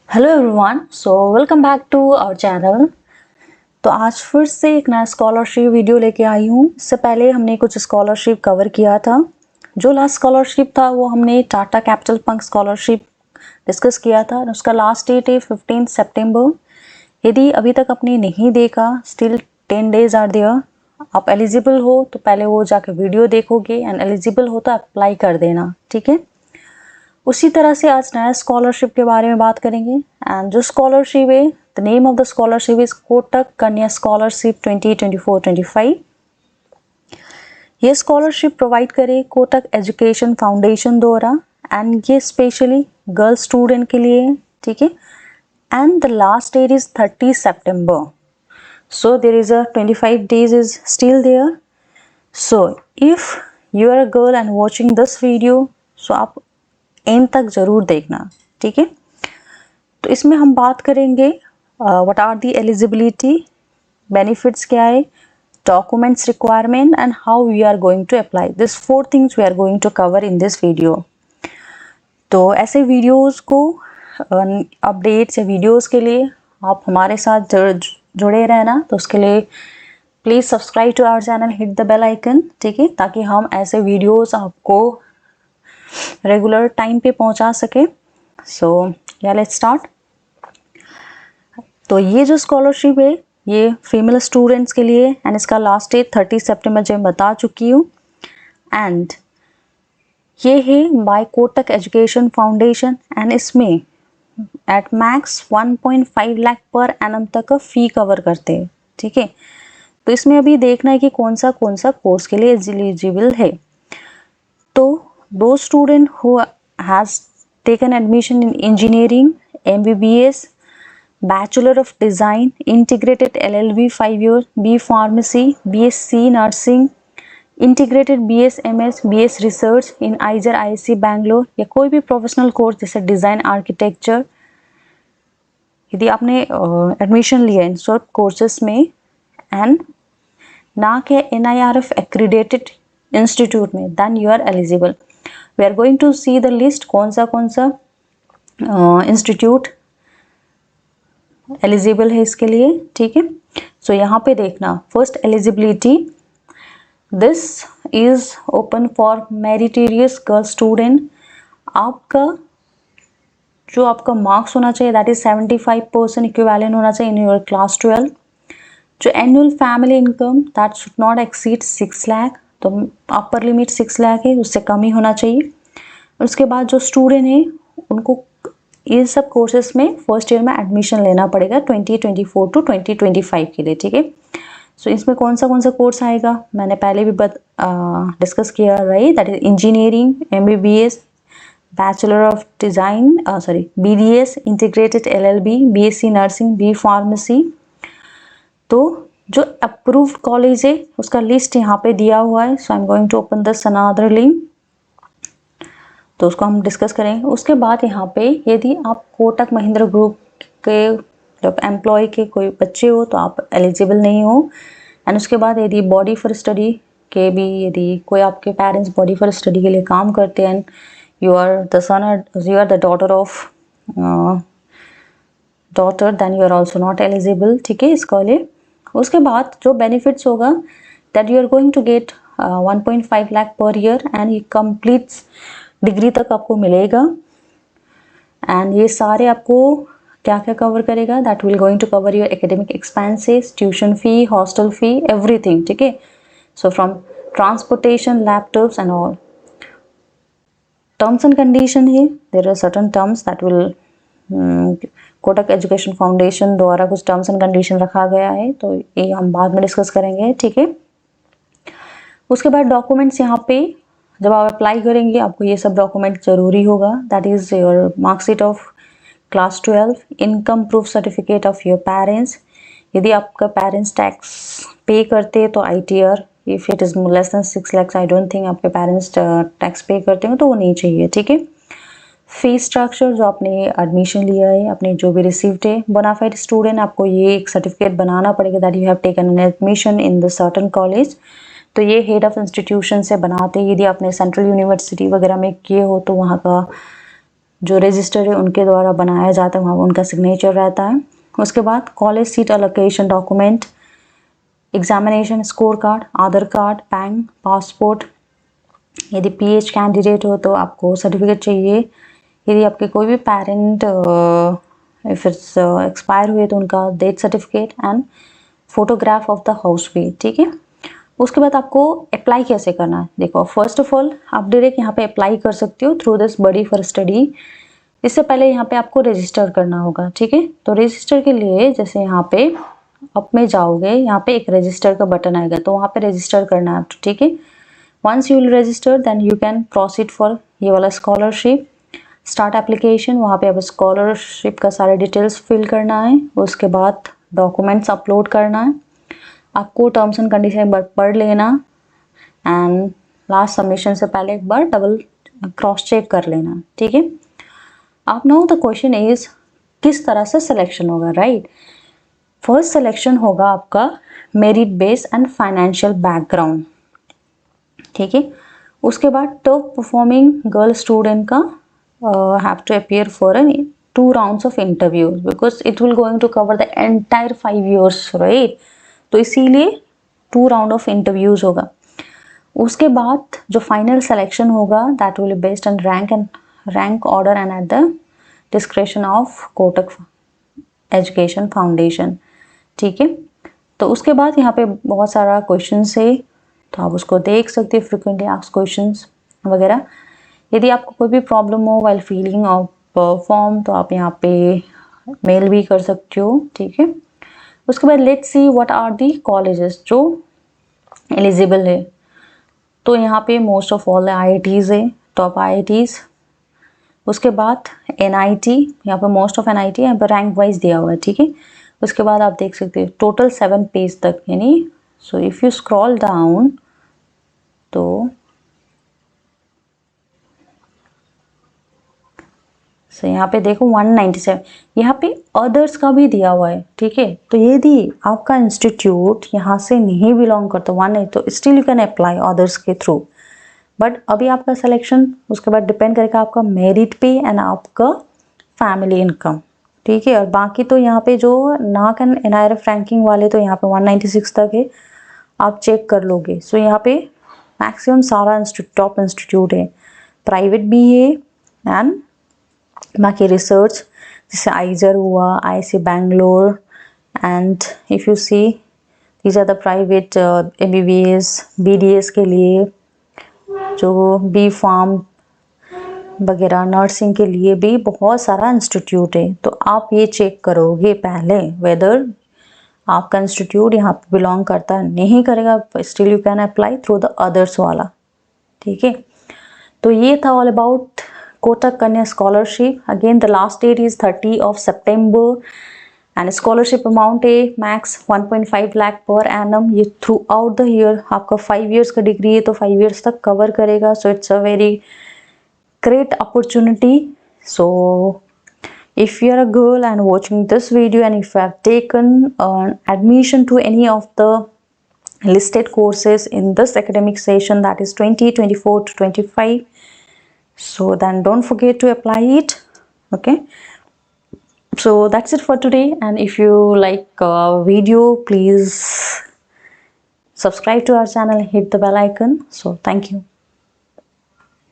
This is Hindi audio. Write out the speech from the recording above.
Hello everyone, so welcome back to our channel. तो आज फिर से एक नया स्कॉलरशिप वीडियो लेके आई हूँ। इससे पहले हमने कुछ स्कॉलरशिप कवर किया था। जो लास्ट स्कॉलरशिप था वो हमने टाटा कैपिटल पंक स्कॉलरशिप डिस्कस किया था। उसका लास्ट डेट है 15 सितंबर। यदि अभी तक आपने नहीं देखा, स्टिल 10 डेज आर देयर। आप एलिजिबल हो तो पहले वो जाके वीडियो देखोगे एंड एलिजिबल हो तो अप्लाई कर देना, ठीक है। उसी तरह से आज नया स्कॉलरशिप के बारे में बात करेंगे। एंड जो स्कॉलरशिप है, the name of the scholarship is Kotak Kanya scholarship 2024-25। ये स्कॉलरशिप प्रोवाइड करे कोटक एजुकेशन फाउंडेशन द्वारा एंड ये स्पेशली गर्ल स्टूडेंट के लिए, ठीक है। And the last date is 30 September, so there is a 25 days is still there. So if you are a girl and watching this video, so आप एंड तक जरूर देखना, ठीक है। तो इसमें हम बात करेंगे what are the eligibility, benefits क्या है, documents requirement and how we are going to apply. This 4 things we are going to cover in this video. तो ऐसे वीडियोस को अपडेट्स या वीडियोस के लिए आप हमारे साथ जुड़े रहना। तो उसके लिए please subscribe to our channel, hit the bell icon, ठीक है, ताकि हम ऐसे वीडियोस आपको रेगुलर टाइम पे पहुंचा सके। सो या लेट्स स्टार्ट। तो ये जो स्कॉलरशिप है ये फीमेल स्टूडेंट्स के लिए एंड इसका लास्ट डेट 30 सितंबर जो मैं बता चुकी हूँ। एंड ये है by Kotak education foundation and इसमें at max 1.5 lakh per annum तक का फी कवर करते हैं, ठीक है। तो इसमें अभी देखना है कि कौन सा कोर्स के लिए एलिजिबल है। तो those student who has taken admission in engineering, MBBS, Bachelor of Design, Integrated LLB 5 years, B Pharmacy, BSc Nursing, Integrated BS MS, BS Research in IJR ISC Bangalore या कोई भी प्रोफेशनल कोर्स जैसे डिज़ाइन आर्किटेक्चर, यदि आपने एडमिशन लिया इन सब कोर्सेस में एंड ना के NIRF एक्रीडेटेड इंस्टीट्यूट में, then you are eligible. We are going to see the list कौन सा इंस्टीट्यूट एलिजिबल है इसके लिए, ठीक है। सो यहाँ पे देखना, first eligibility, this is open for meritorious girl student. आपका जो आपका मार्क्स होना चाहिए दैट इज 75% इक्विवेलेंट होना चाहिए इन योर क्लास 12। जो annual family income that should not exceed 6 lakh, तो अपर लिमिट 6 लाख है, उससे कम ही होना चाहिए। उसके बाद जो स्टूडेंट है उनको ये सब कोर्सेज में फर्स्ट ईयर में एडमिशन लेना पड़ेगा 2024 टू 2025 के लिए, ठीक है। सो इसमें कौन सा कोर्स आएगा मैंने पहले भी डिस्कस किया, right, that is engineering, MBBS, bachelor of design, BDS, integrated LLB, BSc nursing, B pharmacy. तो जो अप्रूव्ड कॉलेज है उसका लिस्ट यहाँ पे दिया हुआ है। So I am going to open this another link, तो उसको हम डिस्कस करेंगे। उसके बाद यहाँ पे यदि आप कोटक महिंद्रा ग्रुप के जब एम्प्लॉय के कोई बच्चे हो तो आप एलिजिबल नहीं हो। एंड उसके बाद यदि बॉडी फॉर स्टडी के भी, यदि कोई आपके पेरेंट्स बॉडी फॉर स्टडी के लिए काम करते हैं and you are the daughter of daughter, then you are also not eligible, ठीक है, इसके लिए। उसके बाद जो बेनिफिट्स होगा that you are going to get 1.5 lakh per year and ये कंप्लीट्स डिग्री तक आपको मिलेगा। एंड ये सारे आपको क्या क्या कवर करेगा, that will going to cover your academic expenses, tuition fee, hostel fee, everything, ठीक है। So from transportation, laptops and all. Terms and condition है, there are certain terms that will Kotak education foundation द्वारा कुछ टर्म्स एंड कंडीशन रखा गया है, तो ये हम बाद में डिस्कस करेंगे, ठीक है। उसके बाद डॉक्यूमेंट्स, यहाँ पे जब आप अप्लाई करेंगे आपको ये सब डॉक्यूमेंट ज़रूरी होगा, that is your marksheet of class 12, income proof certificate of your parents. यदि आपका पेरेंट्स टैक्स पे करते हैं तो ITR, if it is less than 6 lakhs, I don't think आपके पेरेंट्स टैक्स पे करते हैं तो वो नहीं चाहिए, ठीक है। फीस स्ट्रक्चर, जो आपने एडमिशन लिया है, आपने जो भी रिसीव्ड है, बोनाफाइड स्टूडेंट, आपको ये एक सर्टिफिकेट बनाना पड़ेगा that you have taken an admission in the certain college. तो ये हेड ऑफ इंस्टीट्यूशन से बनाते हैं। यदि आपने सेंट्रल यूनिवर्सिटी वगैरह में किए हो तो वहाँ का जो रजिस्टर है उनके द्वारा बनाया जाता है, वहाँ उनका सिग्नेचर रहता है। उसके बाद college seat allocation document, examination score card, Aadhaar card, bank, passport. यदि पीएच कैंडिडेट हो तो आपको सर्टिफिकेट चाहिए। यदि आपके कोई भी पेरेंट इफ इट्स एक्सपायर हुए तो उनका death certificate and photograph of the house भी, ठीक है। उसके बाद आपको अप्लाई कैसे करना है, देखो फर्स्ट ऑफ ऑल आप डायरेक्ट यहाँ पे अप्लाई कर सकते हो through this buddy for study. इससे पहले यहाँ पे आपको रजिस्टर करना होगा, ठीक है। तो रजिस्टर के लिए जैसे यहाँ पे अप में जाओगे, यहाँ पे एक रजिस्टर का बटन आएगा, तो वहाँ पे रजिस्टर करना है, ठीक है। Once you will register then you can proceed for ये वाला स्कॉलरशिप स्टार्ट एप्लीकेशन। वहाँ पे अब स्कॉलरशिप का सारे डिटेल्स फिल करना है। उसके बाद डॉक्यूमेंट्स अपलोड करना है। आपको टर्म्स एंड कंडीशन एक बार पढ़ लेना एंड लास्ट सबमिशन से पहले एक बार डबल क्रॉस चेक कर लेना, ठीक है। आप नो द क्वेश्चन इज किस तरह से सिलेक्शन होगा, राइट। फर्स्ट सिलेक्शन होगा आपका merit base and financial background, ठीक है। उसके बाद टॉप परफॉर्मिंग गर्ल स्टूडेंट का have to appear for 2 rounds of interviews because it will going to cover the entire 5 years, right। तो इसीलिए 2 राउंड ऑफ इंटरव्यूज होगा। उसके बाद जो फाइनल सिलेक्शन होगा that will be based on rank order and at the discretion of Kotak education foundation, ठीक है। तो उसके बाद यहाँ पे बहुत सारा क्वेश्चन है, तो आप उसको देख सकते हैं, फ्रिक्वेंटली आस्क्ड क्वेश्चंस वगैरह। यदि आपको कोई भी प्रॉब्लम हो वाइल फिलिंग ऑफ फॉर्म तो आप यहाँ पे मेल भी कर सकते हो, ठीक है। उसके बाद let's see what are the colleges जो एलिजिबल है। तो यहाँ पे मोस्ट ऑफ ऑल IITs है, टॉप IITs। उसके बाद NIT, यहाँ पे मोस्ट ऑफ NIT यहाँ पे रैंक वाइज दिया हुआ है, ठीक है। उसके बाद आप देख सकते हैं टोटल 7 पेज तक, यानी so if you scroll down तो यहाँ पे देखो 197, यहाँ पे अदर्स का भी दिया हुआ है, ठीक है। तो यदि आपका इंस्टीट्यूट यहाँ से नहीं बिलोंग करता, वन है, तो still you can apply others के थ्रू। बट अभी आपका सिलेक्शन उसके बाद डिपेंड करेगा आपका मेरिट पे एंड आपका फैमिली इनकम, ठीक है। और बाकी तो यहाँ पे जो नाक एंड NIRF रैंकिंग वाले तो यहाँ पे 196 तक है, आप चेक कर लोगे। सो यहाँ पे मैक्सिमम सारा टॉप इंस्टीट्यूट है, प्राइवेट भी है एंड बाकी रिसर्च जैसे आइजर हुआ, IISc Bangalore and if you see these are the private MBBS BDS के लिए, जो B Pharm वगैरह नर्सिंग के लिए भी बहुत सारा इंस्टीट्यूट है। तो आप ये चेक करोगे पहले वेदर आपका इंस्टीट्यूट यहाँ पे बिलोंग करता नहीं करेगा, still you can apply through the others वाला, ठीक है। तो ये था all about Kotak Kanya scholarship. Again, the last date is 30 of September and scholarship amount है max 1.5 lakh per annum। ये throughout the year आपका 5 years का डिग्री है तो 5 years तक कवर करेगा। So it's a very great opportunity. So if you are a girl and watching this video and if you have taken admission to any of the listed courses in this academic session, that is 2024 to 25, so then don't forget to apply it, okay। So that's it for today, and if you like video, please subscribe to our channel, hit the bell icon. So thank you.